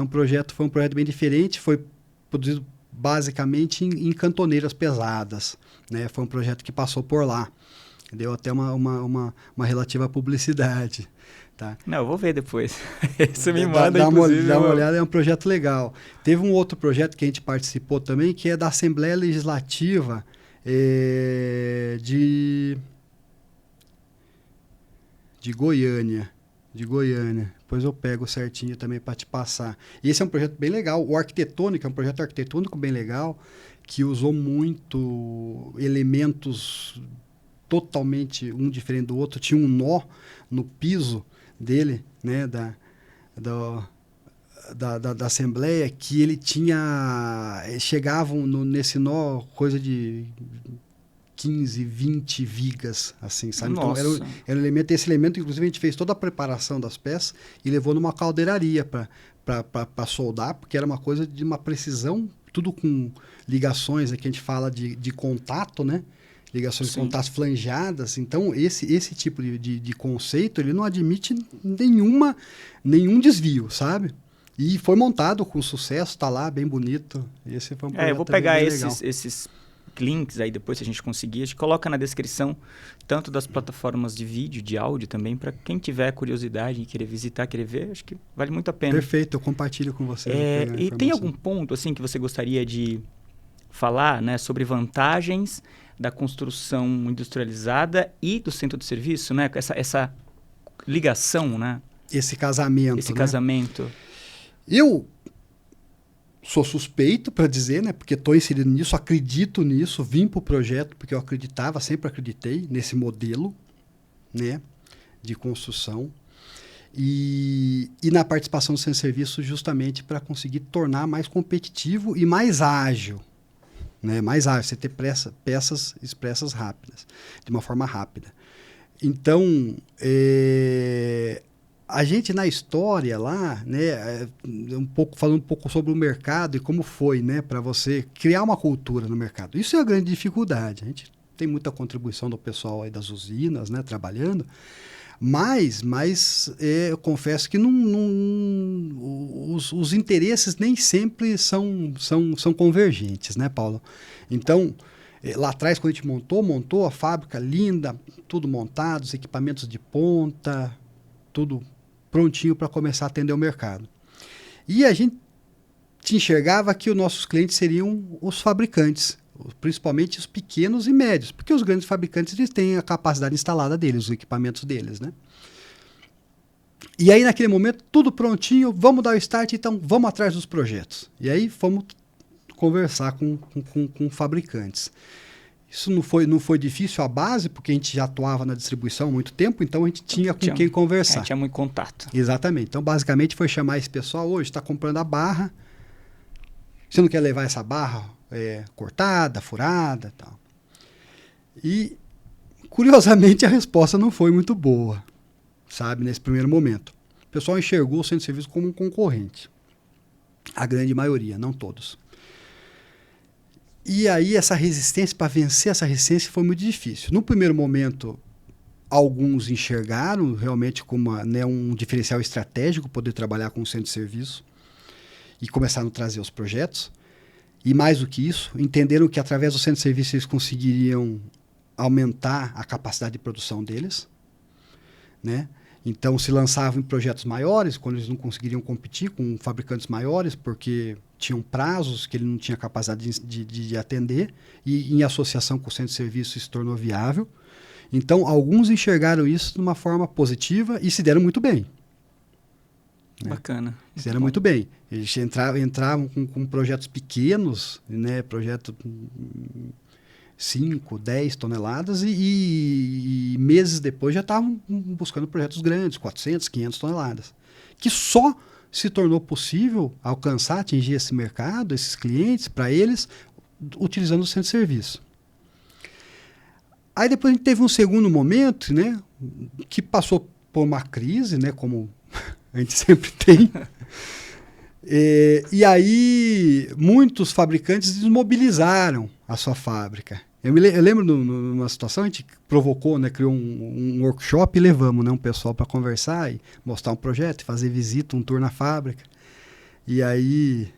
foi um projeto bem diferente, foi produzido basicamente em cantoneiras pesadas, né? Foi um projeto que passou por lá, deu até uma relativa publicidade. Tá? Não, eu vou ver depois. Isso me manda, inclusive. Dá uma olhada, é um projeto legal. Teve um outro projeto que a gente participou também, que é da Assembleia Legislativa de Goiânia. Depois eu pego certinho também para te passar. E esse é um projeto bem legal. O arquitetônico é um projeto arquitetônico bem legal, que usou muito elementos totalmente um diferente do outro. Tinha um nó no piso dele, né, da Assembleia, que ele tinha... Chegavam nesse nó coisa de 15, 20 vigas, assim, sabe? Nossa. Então, era um elemento, esse elemento, inclusive, a gente fez toda a preparação das peças e levou numa caldeiraria para soldar, porque era uma coisa de uma precisão, tudo com ligações, aqui a gente fala de contato, né? Ligações de contato flangeadas. Então, esse tipo de conceito, ele não admite nenhum desvio, sabe? E foi montado com sucesso, está lá, bem bonito. Esse foi um projeto eu vou pegar esses links aí depois, se a gente conseguir. A gente coloca na descrição, tanto das plataformas de vídeo, de áudio também, para quem tiver curiosidade e querer visitar, querer ver, acho que vale muito a pena. Perfeito, eu compartilho com você. E tem algum ponto assim que você gostaria de falar, né, sobre vantagens da construção industrializada e do centro de serviço, né? Essa ligação, né? Esse casamento. Casamento. Eu sou suspeito para dizer, né? Porque estou inserido nisso, acredito nisso, vim para o projeto porque eu acreditava, sempre acreditei nesse modelo, né, de construção e na participação do centro de serviço, justamente para conseguir tornar mais competitivo e mais ágil, né? Mais ágil, você ter peças expressas rápidas, de uma forma rápida. Então, a gente na história lá, né, falando um pouco sobre o mercado e como foi, né, para você criar uma cultura no mercado. Isso é a grande dificuldade. A gente tem muita contribuição do pessoal aí das usinas, né, trabalhando, mas eu confesso que os interesses nem sempre são convergentes, né, Paulo? Então, lá atrás, quando a gente montou a fábrica linda, tudo montado, os equipamentos de ponta, tudo prontinho para começar a atender o mercado. E a gente enxergava que os nossos clientes seriam os fabricantes, principalmente os pequenos e médios, porque os grandes fabricantes eles têm a capacidade instalada deles, os equipamentos deles, né? E aí, naquele momento, tudo prontinho, vamos dar o start, então vamos atrás dos projetos. E aí fomos conversar com fabricantes. Isso não foi difícil a base, porque a gente já atuava na distribuição há muito tempo, então a gente tinha com quem conversar. Tinha muito contato. Exatamente. Então, basicamente, foi chamar esse pessoal, hoje está comprando a barra, você não quer levar essa barra cortada, furada e tal. E, curiosamente, a resposta não foi muito boa, sabe, nesse primeiro momento. O pessoal enxergou o centro de serviço como um concorrente. A grande maioria, não todos. E aí essa resistência, para vencer essa resistência, foi muito difícil. No primeiro momento, alguns enxergaram realmente como um diferencial estratégico poder trabalhar com o centro de serviço e começaram a trazer os projetos. e mais do que isso, entenderam que através do centro de serviço eles conseguiriam aumentar a capacidade de produção deles, né? Então se lançavam em projetos maiores, quando eles não conseguiriam competir com fabricantes maiores, porque tinham prazos que ele não tinha capacidade de atender, e em associação com o centro de serviço isso se tornou viável. Então alguns enxergaram isso de uma forma positiva e se deram muito bem. Né? Bacana. Se deram muito bem. Eles entravam com projetos pequenos, né? Projeto 5, 10 toneladas e meses depois já estavam buscando projetos grandes, 400, 500 toneladas. Que só se tornou possível alcançar, atingir esse mercado, esses clientes, para eles, utilizando o centro de serviço. Aí depois a gente teve um segundo momento, né, que passou por uma crise, né, como a gente sempre tem. E aí muitos fabricantes desmobilizaram a sua fábrica. Eu lembro numa situação, a gente provocou, né, criou um workshop e levamos, né, um pessoal para conversar e mostrar um projeto, fazer visita, um tour na fábrica. E aí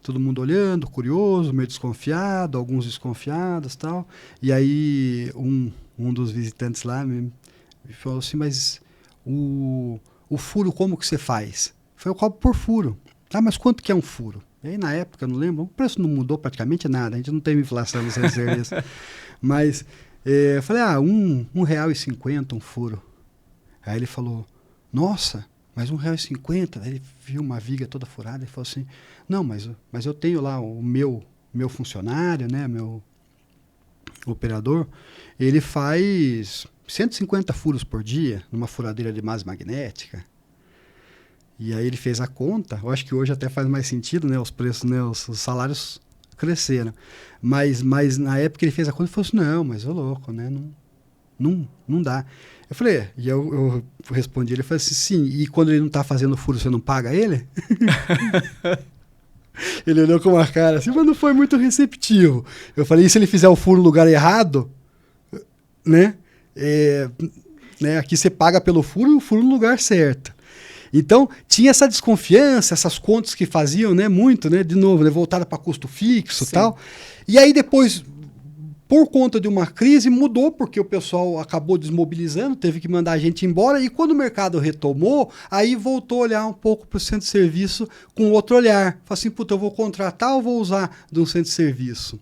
todo mundo olhando, curioso, meio desconfiado, alguns desconfiados e tal. E aí um dos visitantes lá me falou assim, mas o furo como que você faz? Eu cobro por furo. Ah, mas quanto que é um furo? E aí, na época, eu não lembro, o preço não mudou praticamente nada, a gente não teve inflação no centro de serviço. Mas eu falei, R$1,50 um furo. Aí ele falou, nossa, mas R$1,50? Aí ele viu uma viga toda furada e falou assim, não, mas eu tenho lá o meu funcionário, né, meu operador, ele faz 150 furos por dia numa furadeira de base magnética. E aí ele fez a conta, eu acho que hoje até faz mais sentido, né? Os preços, né? Os salários cresceram. Mas na época ele fez a conta e falou assim, não, mas ô louco, né? Não dá. Eu falei, e eu respondi, ele falou assim, sim, e quando ele não está fazendo furo, você não paga ele? Ele olhou com uma cara assim, mas não foi muito receptivo. Eu falei, e se ele fizer o furo no lugar errado, né? Aqui você paga pelo furo e o furo no lugar certo. Então, tinha essa desconfiança, essas contas que faziam, né, muito, né, de novo, né, voltada para custo fixo e tal. E aí depois, por conta de uma crise, mudou, porque o pessoal acabou desmobilizando, teve que mandar a gente embora, e quando o mercado retomou, aí voltou a olhar um pouco para o centro de serviço com outro olhar. Falei assim, puta, eu vou contratar ou vou usar de um centro de serviço?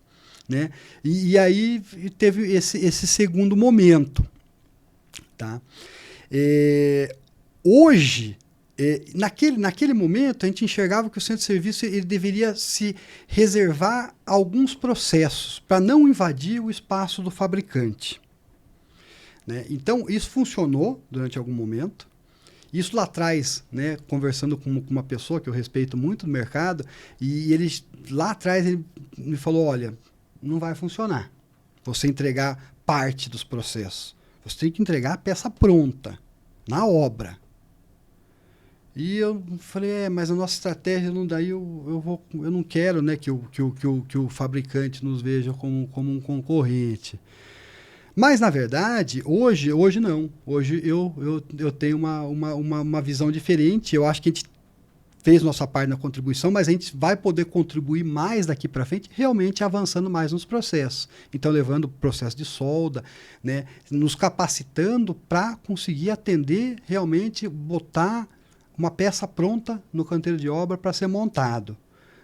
Né? E aí teve esse segundo momento. Tá? Hoje, naquele momento, a gente enxergava que o centro de serviço ele deveria se reservar alguns processos para não invadir o espaço do fabricante. Né? Então, isso funcionou durante algum momento. Isso lá atrás, né, conversando com uma pessoa que eu respeito muito no mercado, e lá atrás ele me falou, olha, não vai funcionar você entregar parte dos processos. Você tem que entregar a peça pronta, na obra. E eu falei, mas a nossa estratégia não daí eu não quero, né, que o fabricante nos veja como um concorrente. Mas, na verdade, hoje não. Hoje eu tenho uma visão diferente. Eu acho que a gente fez nossa parte na contribuição, mas a gente vai poder contribuir mais daqui para frente, realmente avançando mais nos processos. Então, levando o processo de solda, né, nos capacitando para conseguir atender, realmente botar uma peça pronta no canteiro de obra para ser montado.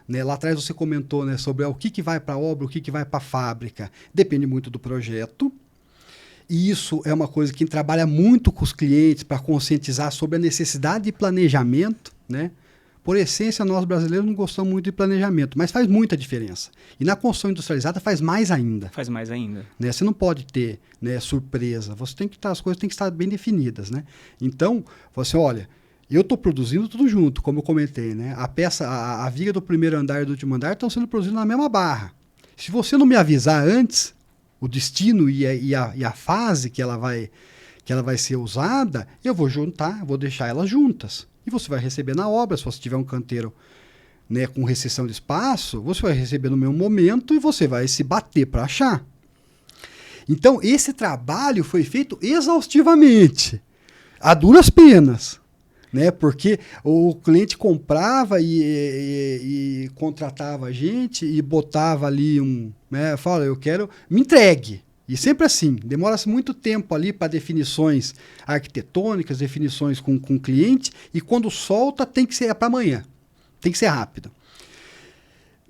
Né? Lá atrás você comentou, né, sobre o que vai para a obra, o que vai para a fábrica. Depende muito do projeto. E isso é uma coisa que trabalha muito com os clientes para conscientizar sobre a necessidade de planejamento. Né? Por essência, nós brasileiros não gostamos muito de planejamento, mas faz muita diferença. E na construção industrializada faz mais ainda. Faz mais ainda. Né? Você não pode ter, né, surpresa. Você tem que as coisas têm que estar bem definidas. Né? Então, você olha, eu estou produzindo tudo junto, como eu comentei, né? A peça, a viga do primeiro andar e do último andar estão sendo produzidas na mesma barra. Se você não me avisar antes, o destino e a fase que ela vai ser usada, eu vou juntar, vou deixar elas juntas. E você vai receber na obra, se você tiver um canteiro, né, com restrição de espaço, você vai receber no mesmo momento e você vai se bater para achar. Então, esse trabalho foi feito exaustivamente, a duras penas. né? Porque o cliente comprava e contratava a gente e botava ali né? Fala, eu quero, me entregue. E sempre assim, demora-se muito tempo ali para definições arquitetônicas, definições com o cliente, e quando solta tem que ser para amanhã, tem que ser rápido.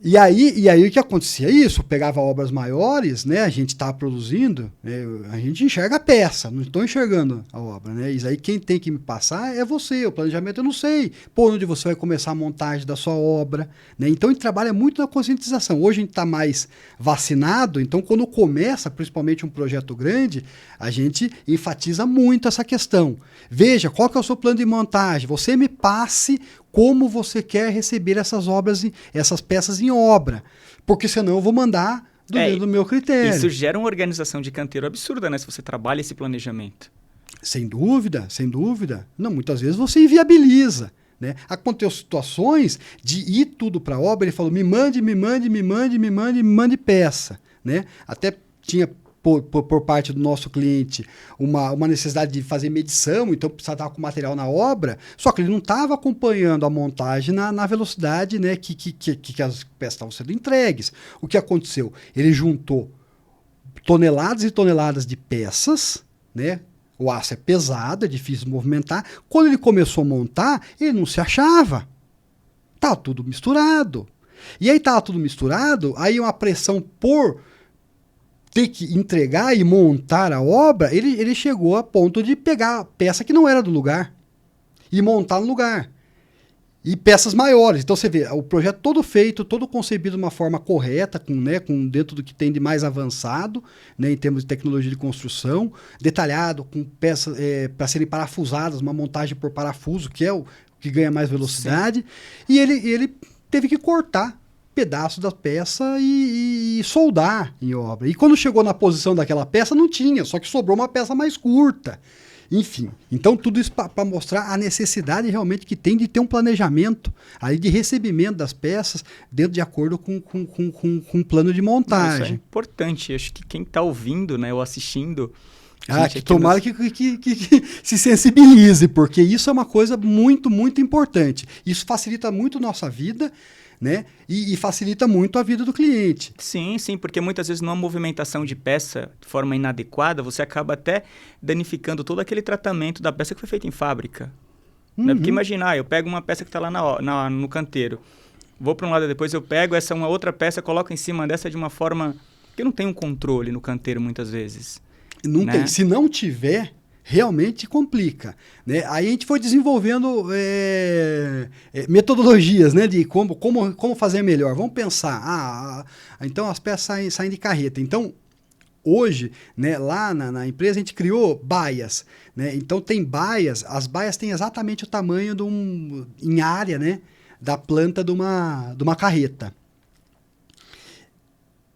E aí o que acontecia? Isso, pegava obras maiores, né? A gente estava produzindo, né? A gente enxerga a peça, não estou enxergando a obra, né? Isso aí quem tem que me passar é você, o planejamento eu não sei por onde você vai começar a montagem da sua obra, né? Então a gente trabalha muito na conscientização. Hoje a gente está mais vacinado, então quando começa, principalmente um projeto grande, a gente enfatiza muito essa questão. Veja, qual que é o seu plano de montagem? Você me passe como você quer receber essas obras, essas peças em obra. Porque senão eu vou mandar dentro do meu critério. Isso gera uma organização de canteiro absurda, né? Se você trabalha esse planejamento. Sem dúvida, sem dúvida. Não, muitas vezes você inviabiliza, né? Aconteceu situações de ir tudo para a obra, ele falou, me mande peça, né? Até tinha por parte do nosso cliente uma necessidade de fazer medição, então precisava estar com material na obra, só que ele não estava acompanhando a montagem na velocidade, né, que as peças estavam sendo entregues. O que aconteceu? Ele juntou toneladas e toneladas de peças, né? O aço é pesado, é difícil de movimentar. Quando ele começou a montar, ele não se achava. Estava tudo misturado. E aí estava tudo misturado, aí uma pressão por ter que entregar e montar a obra, ele chegou a ponto de pegar a peça que não era do lugar e montar no lugar. E peças maiores. Então você vê, o projeto todo feito, todo concebido de uma forma correta, com dentro do que tem de mais avançado, né, em termos de tecnologia de construção, detalhado, com peças para serem parafusadas, uma montagem por parafuso, que é o que ganha mais velocidade. Sim. E ele teve que cortar pedaço da peça e soldar em obra. E quando chegou na posição daquela peça, não tinha, só que sobrou uma peça mais curta. Enfim, então tudo isso para mostrar a necessidade realmente que tem de ter um planejamento aí de recebimento das peças dentro de acordo com um plano de montagem. Isso é importante, acho que quem está ouvindo, né, ou assistindo... que tomara que se sensibilize, porque isso é uma coisa muito, muito importante. Isso facilita muito a nossa vida, né? E facilita muito a vida do cliente. Sim, sim, porque muitas vezes numa movimentação de peça de forma inadequada, você acaba até danificando todo aquele tratamento da peça que foi feita em fábrica. Uhum. Né? Porque imagina, eu pego uma peça que está lá no canteiro, vou para um lado, depois eu pego uma outra peça, coloco em cima dessa de uma forma que eu não tenho controle no canteiro muitas vezes. Não tem. Se não tiver, realmente complica, né? Aí a gente foi desenvolvendo metodologias, né, de como fazer melhor. Vamos pensar, então as peças saem de carreta. Então, hoje, né, lá na empresa, a gente criou baias, né? Então, tem baias, as baias têm exatamente o tamanho em área, né, da planta de uma carreta.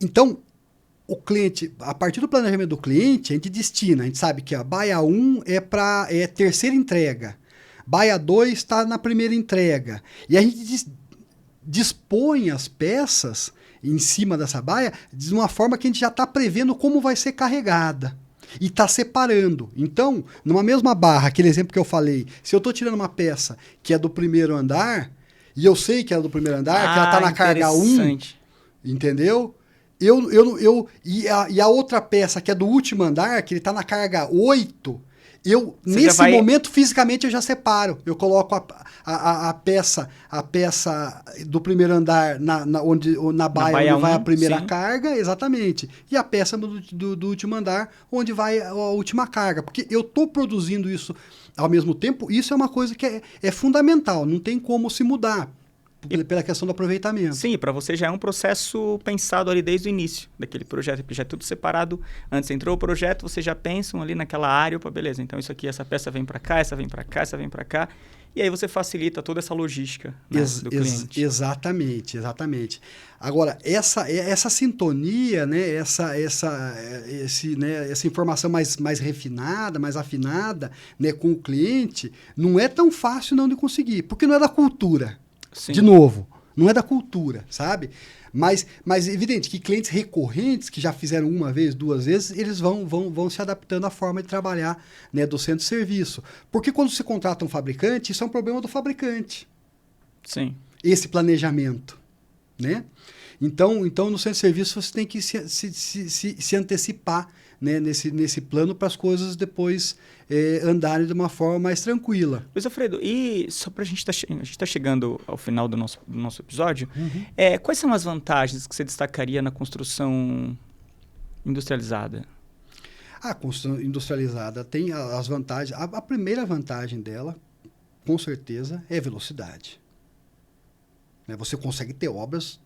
Então, o cliente, a partir do planejamento do cliente, a gente destina, a gente sabe que a baia 1 é terceira entrega, baia 2 está na primeira entrega, e a gente dispõe as peças em cima dessa baia de uma forma que a gente já está prevendo como vai ser carregada e está separando. Então, numa mesma barra, aquele exemplo que eu falei, se eu estou tirando uma peça que é do primeiro andar, e eu sei que é do primeiro andar, que ela está na carga 1, entendeu? E a outra peça, que é do último andar, que ele está na carga 8, nesse momento, fisicamente, eu já separo. Eu coloco a peça do primeiro andar na baia onde vai a primeira carga, exatamente. E a peça do último andar, onde vai a última carga. Porque eu estou produzindo isso ao mesmo tempo, isso é uma coisa que é fundamental, não tem como se mudar. Pela questão do aproveitamento. Sim, para você já é um processo pensado ali desde o início daquele projeto, porque já é tudo separado. Antes entrou o projeto, vocês já pensam ali naquela área, opa, beleza, então isso aqui, essa peça vem para cá, essa vem para cá, essa vem para cá, e aí você facilita toda essa logística, né, do cliente. Exatamente. Agora, essa sintonia, né, essa informação mais refinada, mais afinada, né, com o cliente, não é tão fácil não de conseguir, porque não é da cultura. Sim. De novo, não é da cultura, sabe? Mas evidente que clientes recorrentes, que já fizeram uma vez, 2 vezes, eles vão se adaptando à forma de trabalhar, né, do centro de serviço. Porque quando você contrata um fabricante, isso é um problema do fabricante. Sim. Esse planejamento, né? Então, no centro de serviço, você tem que se antecipar, né, nesse plano para as coisas depois andarem de uma forma mais tranquila. Luiz Alfredo, e só para a gente está chegando ao final do nosso episódio, quais são as vantagens que você destacaria na construção industrializada? A construção industrializada tem as vantagens. A primeira vantagem dela, com certeza, é a velocidade. Né? Você consegue ter obras,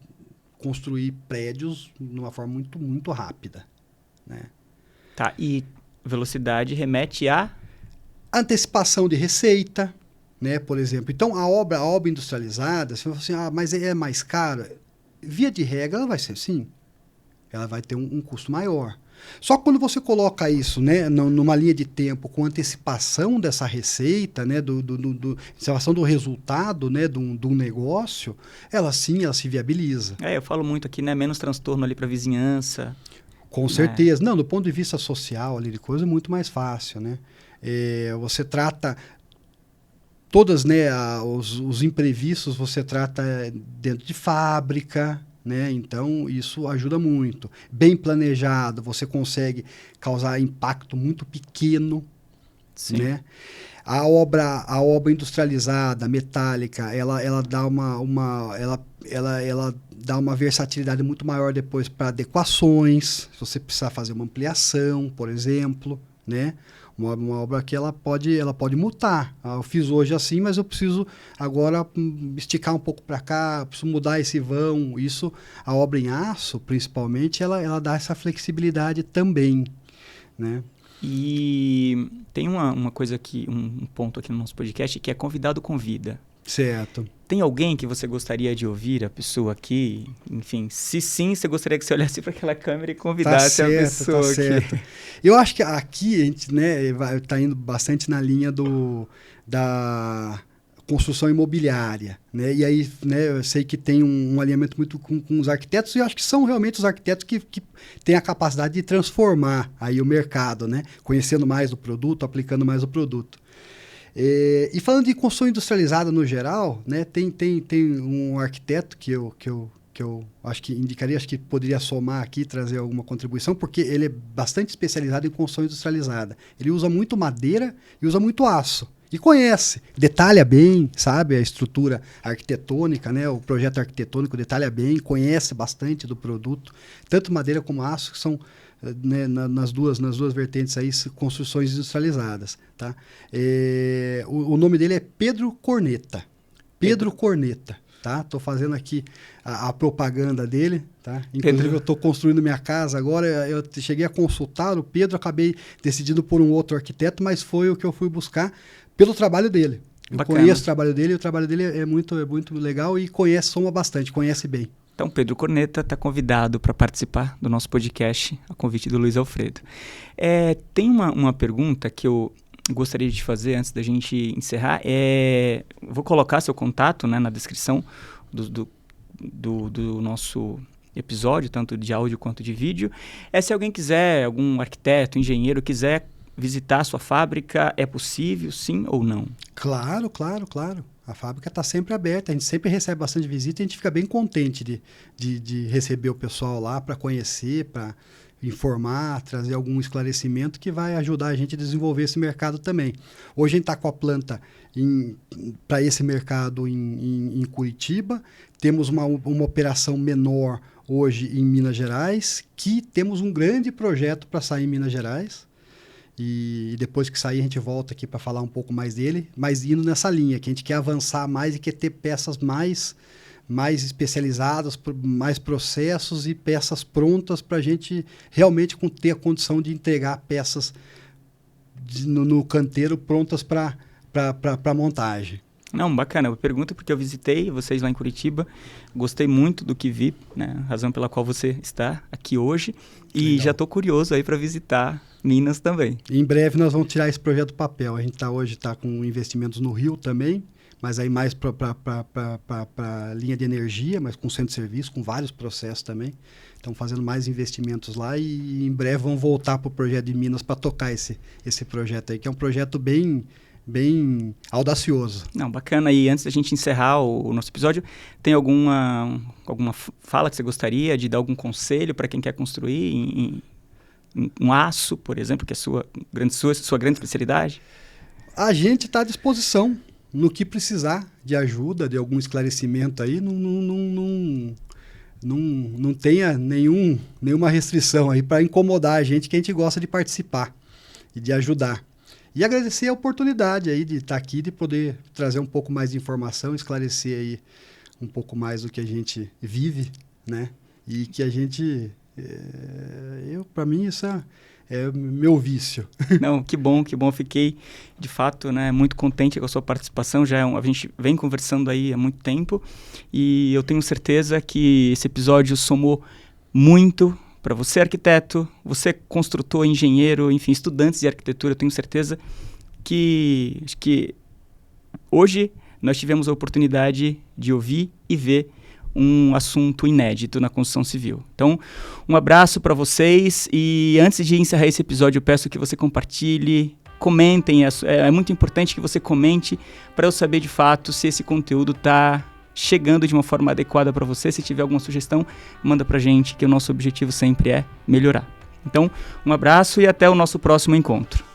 construir prédios de uma forma muito, muito rápida. Né? Tá, e velocidade remete a antecipação de receita, né, por exemplo. Então, a obra industrializada, você fala assim, mas é mais caro. Via de regra, ela vai ser sim. Ela vai ter um custo maior. Só que quando você coloca isso, né, numa linha de tempo com antecipação dessa receita, né, antecipação do resultado, né, de um negócio, ela se viabiliza. Eu falo muito aqui, né, menos transtorno ali para a vizinhança. Com certeza. Não, do ponto de vista social, ali de coisa, é muito mais fácil, né? Você trata todas, né, os imprevistos, você trata dentro de fábrica, né? Então, isso ajuda muito. Bem planejado, você consegue causar impacto muito pequeno. Sim. Né? A obra industrializada, metálica, ela dá ela dá uma versatilidade muito maior depois para adequações, se você precisar fazer uma ampliação, por exemplo, né? Uma obra que ela pode mutar. Eu fiz hoje assim, mas eu preciso agora esticar um pouco para cá, preciso mudar esse vão. Isso, a obra em aço, principalmente, ela dá essa flexibilidade também, né? E tem uma coisa aqui, um ponto aqui no nosso podcast, que é convidado convida. Certo. Tem alguém que você gostaria de ouvir, a pessoa aqui? Enfim, se sim, você gostaria que você olhasse para aquela câmera e convidasse a pessoa aqui. Certo. Eu acho que aqui a gente, né, está indo bastante na linha da construção imobiliária, né? E aí, né, eu sei que tem um alinhamento muito com os arquitetos, e eu acho que são realmente os arquitetos que têm a capacidade de transformar aí o mercado, né? Conhecendo mais do produto, aplicando mais o produto. E falando de construção industrializada no geral, né, tem um arquiteto que eu acho que indicaria, acho que poderia somar aqui, trazer alguma contribuição, porque ele é bastante especializado em construção industrializada. Ele usa muito madeira e usa muito aço. E conhece, detalha bem, sabe, a estrutura arquitetônica, né, o projeto arquitetônico detalha bem, conhece bastante do produto, tanto madeira como aço, que são, né, nas duas vertentes aí, construções industrializadas, tá? O nome dele é Pedro Corneta. Pedro Corneta, tá? Estou fazendo aqui a propaganda dele, tá? Inclusive eu estou construindo minha casa agora, eu cheguei a consultar o Pedro, acabei decidindo por um outro arquiteto, mas foi o que eu fui buscar pelo trabalho dele. Eu conheço o trabalho dele, e o trabalho dele é muito legal e soma bastante, conhece bem. Então, Pedro Corneta está convidado para participar do nosso podcast, a convite do Luiz Alfredo. Tem uma pergunta que eu gostaria de fazer antes da gente encerrar. Vou colocar seu contato, né, na descrição do nosso episódio, tanto de áudio quanto de vídeo. Se alguém quiser, algum arquiteto, engenheiro, quiser visitar a sua fábrica, é possível, sim ou não? Claro. A fábrica está sempre aberta, a gente sempre recebe bastante visita e a gente fica bem contente de receber o pessoal lá para conhecer, para informar, trazer algum esclarecimento que vai ajudar a gente a desenvolver esse mercado também. Hoje a gente está com a planta para esse mercado em Curitiba, temos uma operação menor hoje em Minas Gerais, que temos um grande projeto para sair em Minas Gerais. E depois que sair, a gente volta aqui para falar um pouco mais dele, mas indo nessa linha, que a gente quer avançar mais e quer ter peças mais especializadas, mais processos e peças prontas para a gente realmente ter a condição de entregar peças no canteiro prontas para montagem. Não, bacana. Eu pergunto porque eu visitei vocês lá em Curitiba, gostei muito do que vi, né? Razão pela qual você está aqui hoje. E legal. Já estou curioso aí para visitar Minas também. Em breve nós vamos tirar esse projeto do papel. A gente hoje está com investimentos no Rio também, mas aí mais para linha de energia, mas com centro de serviço, com vários processos também. Estão fazendo mais investimentos lá e em breve vão voltar para o projeto de Minas para tocar esse projeto aí, que é um projeto bem audacioso. Não, bacana. E antes da gente encerrar o nosso episódio, tem alguma fala que você gostaria de dar algum conselho para quem quer construir em um aço, por exemplo, que é sua grande especialidade? A gente está à disposição no que precisar de ajuda, de algum esclarecimento aí. Não tenha nenhuma restrição aí para incomodar a gente, que a gente gosta de participar e de ajudar. E agradecer a oportunidade aí de estar aqui, de poder trazer um pouco mais de informação, esclarecer aí um pouco mais do que a gente vive, né? E que a gente... para mim, isso é meu vício. Não, que bom. Fiquei, de fato, né, muito contente com a sua participação. A gente vem conversando aí há muito tempo e eu tenho certeza que esse episódio somou muito para você, arquiteto, você construtor, engenheiro, enfim, estudantes de arquitetura. Eu tenho certeza que hoje nós tivemos a oportunidade de ouvir e ver um assunto inédito na construção civil. Então, um abraço para vocês e antes de encerrar esse episódio, eu peço que você compartilhe, comentem, é muito importante que você comente para eu saber de fato se esse conteúdo está chegando de uma forma adequada para você. Se tiver alguma sugestão, manda para a gente, que o nosso objetivo sempre é melhorar. Então, um abraço e até o nosso próximo encontro.